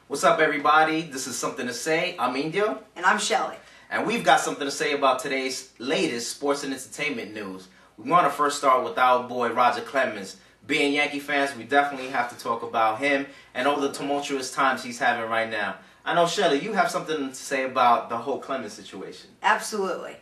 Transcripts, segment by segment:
What's up, everybody? This is Something to Say. I'm Indio. And I'm Shelli. And we've got something to say about today's latest sports and entertainment news. We want to first start with our boy Roger Clemens. Being Yankee fans, we definitely have to talk about him and all the tumultuous times he's having right now. I know, Shelli, you have something to say about the whole Clemens situation. Absolutely.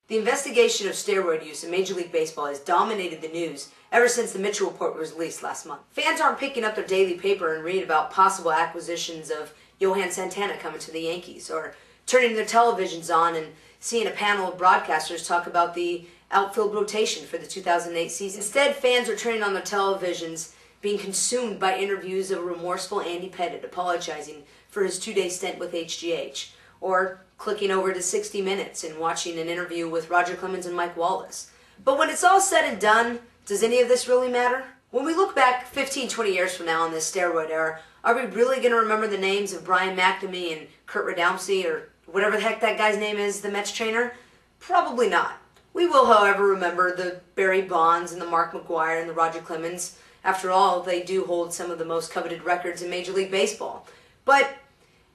The investigation of steroid use in Major League Baseball has dominated the news ever since the Mitchell report was released last month. Fans aren't picking up their daily paper and read about possible acquisitions of Johan Santana coming to the Yankees, or turning their televisions on and seeing a panel of broadcasters talk about the outfield rotation for the 2008 season. Instead, fans are turning on their televisions, being consumed by interviews of a remorseful Andy Pettitte apologizing for his 2-day stint with HGH, or clicking over to 60 Minutes and watching an interview with Roger Clemens and Mike Wallace. But when it's all said and done, does any of this really matter? When we look back 15, 20 years from now in this steroid era, are we really going to remember the names of Brian McNamee and Kurt Radomski, or whatever the heck that guy's name is, the Mets trainer? Probably not. We will, however, remember the Barry Bonds and the Mark McGwire and the Roger Clemens. After all, they do hold some of the most coveted records in Major League Baseball. But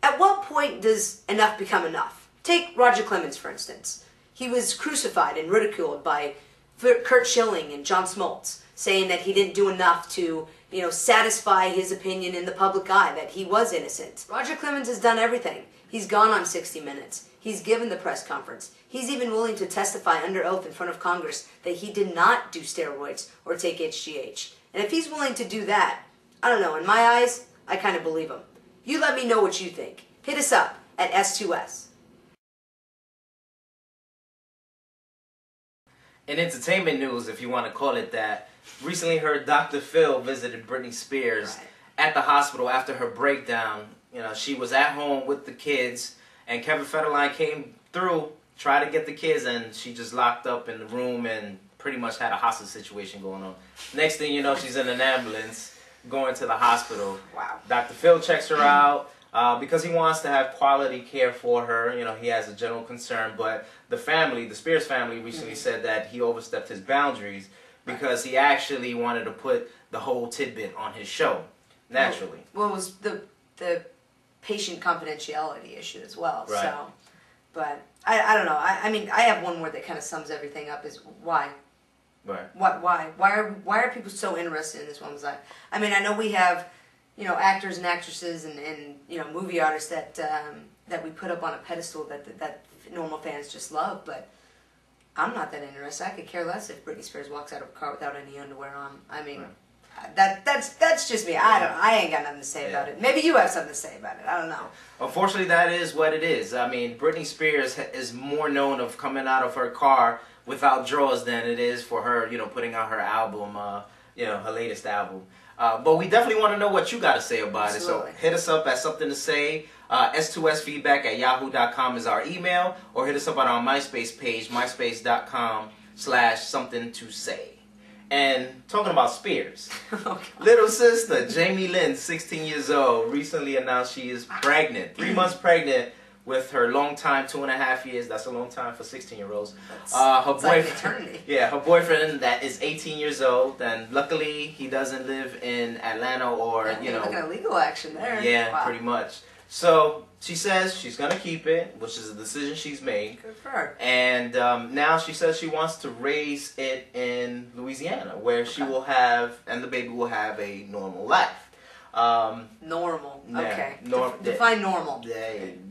at what point does enough become enough? Take Roger Clemens, for instance. He was crucified and ridiculed by Curt Schilling and John Smoltz, saying that he didn't do enough to, satisfy his opinion in the public eye, that he was innocent. Roger Clemens has done everything. He's gone on 60 Minutes. He's given the press conference. He's even willing to testify under oath in front of Congress that he did not do steroids or take HGH. And if he's willing to do that, I don't know, in my eyes, I kind of believe him. You let me know what you think. Hit us up at S2S. In entertainment news, if you want to call it that, recently heard Dr. Phil visited Britney Spears at the hospital after her breakdown. She was at home with the kids, and Kevin Federline came through, tried to get the kids, and she just locked up in the room and pretty much had a hostage situation going on. Next thing you know, she's in an ambulance going to the hospital. Wow. Dr. Phil checks her out because he wants to have quality care for her. He has a general concern, but the Spears family recently said that he overstepped his boundaries because he actually wanted to put the whole tidbit on his show, naturally. Well, it was the patient confidentiality issue as well. Right. So, but I don't know. I mean, I have one word that kind of sums everything up: is why. Right. Why are people so interested in this woman's life? I mean, I know we have, actors and actresses and movie artists that we put up on a pedestal that normal fans just love, but I'm not that interested. I could care less if Britney Spears walks out of a car without any underwear on. I mean, that's just me. I ain't got nothing to say about it. Maybe you have something to say about it. I don't know. Unfortunately, that is what it is. I mean, Britney Spears is more known of coming out of her car without drawers than it is for her, putting out her album, her latest album. But we definitely want to know what you got to say about Absolutely. it. So hit us up at Something to Say. S2Sfeedback@yahoo.com is our email, or hit us up on our MySpace page, myspace.com/somethingtosay. And talking about Spears, little sister Jamie Lynn, 16 years old, recently announced she is pregnant, 3 months pregnant, with her long time, 2.5 years. That's a long time for 16-year-olds. Her boyfriend, like her boyfriend that is 18 years old, and luckily he doesn't live in Atlanta or looking at legal action there. Yeah, wow. Pretty much. So she says she's gonna keep it, which is a decision she's made. Good for her. And now she says she wants to raise it in Louisiana, where she will have, and the baby will have a normal life. Normal. Yeah, Okay. Define normal.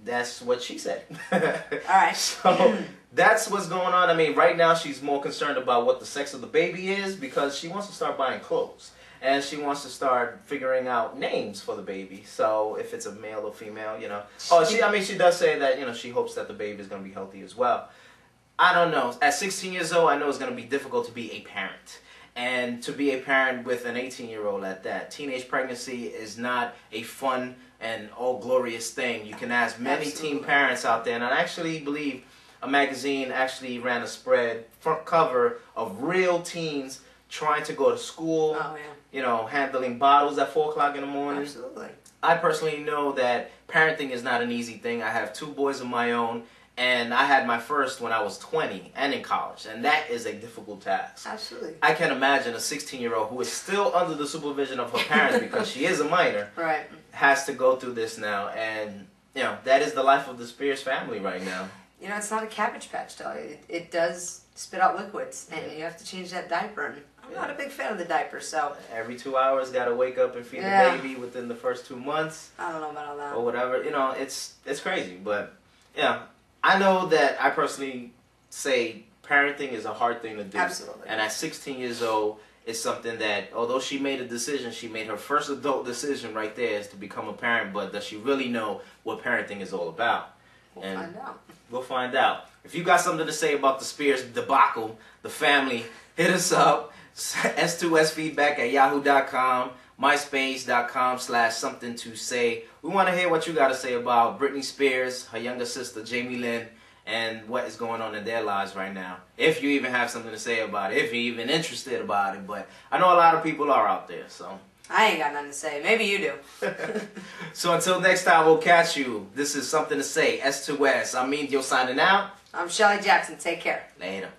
That's what she said. Alright. So that's what's going on. I mean, right now she's more concerned about what the sex of the baby is because she wants to start buying clothes. And she wants to start figuring out names for the baby. So if it's a male or female, Oh, she does say that, she hopes that the baby is going to be healthy as well. I don't know. At 16 years old, I know it's going to be difficult to be a parent. And to be a parent with an 18-year-old at that. Teenage pregnancy is not a fun and all-glorious thing. You can ask many teen parents out there. And I actually believe a magazine actually ran a spread, front cover, of real teens trying to go to school, handling bottles at 4 o'clock in the morning. Absolutely. I personally know that parenting is not an easy thing. I have 2 boys of my own, And I had my first when I was 20 and in college, and that is a difficult task. Absolutely. I can imagine a 16-year-old who is still under the supervision of her parents because she is a minor, right, has to go through this now, and you know that is the life of the Spears family right now. You know, it's not a Cabbage Patch doll. It does spit out liquids, and you have to change that diaper. And I'm not a big fan of the diaper, so every 2 hours, gotta wake up and feed the baby within the first 2 months. I don't know about all that or whatever. You know, it's crazy, but yeah. I know that I personally say parenting is a hard thing to do. Absolutely. And at 16 years old, it's something that, although she made a decision, she made her first adult decision right there is to become a parent, but does she really know what parenting is all about? We'll find out. We'll find out. If you got something to say about the Spears debacle, the family, hit us up. S2Sfeedback@yahoo.com. MySpace.com/something to say. We want to hear what you got to say about Britney Spears, her younger sister Jamie Lynn, and what is going on in their lives right now. If you even have something to say about it, if you're even interested about it. But I know a lot of people are out there, so. I ain't got nothing to say. Maybe you do. So until next time, we'll catch you. This is Something to Say, S2S. I'm Indio signing out. I'm Shelly Jackson. Take care. Later.